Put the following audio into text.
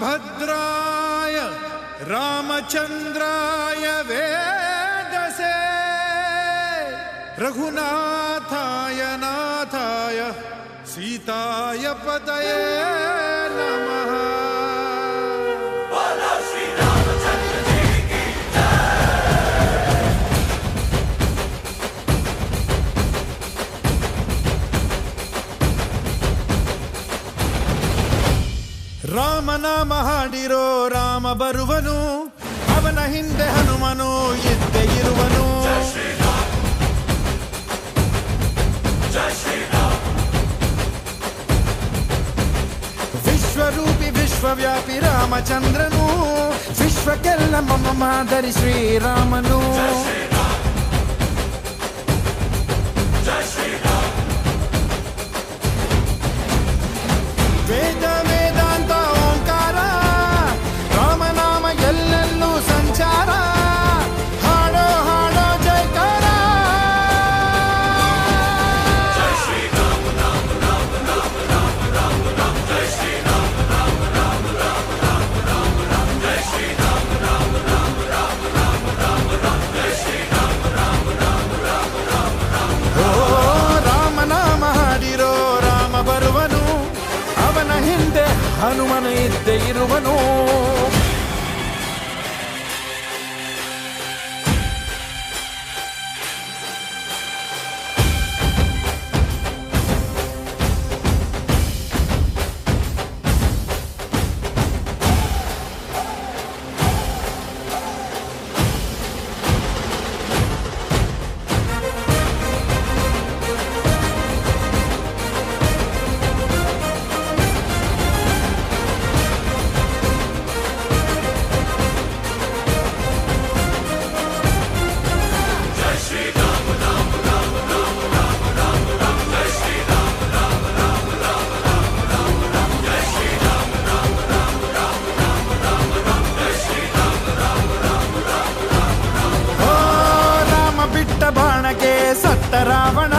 रामभद्राय रामचंद्राय वेदसे रघुनाथाय नाथाय सीताय पतये नमः। ರಾಮನಾಮ ಹಾಡಿರೋ ರಾಮ ಬರುವನು, ಅವನ ಹಿಂದೆ ಹನುಮನು ಇದ್ದೇ ಇರುವನು. ವಿಶ್ವರೂಪಿ ವಿಶ್ವವ್ಯಾಪಿ ರಾಮಚಂದ್ರನು, ವಿಶ್ವಕ್ಕೆಲ್ಲ ಮಮ ಮಾದರಿ ಶ್ರೀರಾಮನು. ವೇದ ವೇದಾಂತ ಓಂಕಾರ, ರಾಮನಾಮ ಎಲ್ಲೆಲ್ಲೂ ಸಂಚಾರ. ಹಾಡೋ ಹಾಡೋ ಜಯಕಾರ. ಓ ರಾಮನಾಮ ಹಾಡಿರೋ ರಾಮ ಬರುವನು, ಅವನ ಹಿಂದೆ ಹನುಮನು ಇದ್ದೇ ಇರುವನು. ಬಾಣಕ್ಕೆ ಸತ್ತ ರಾವಣ,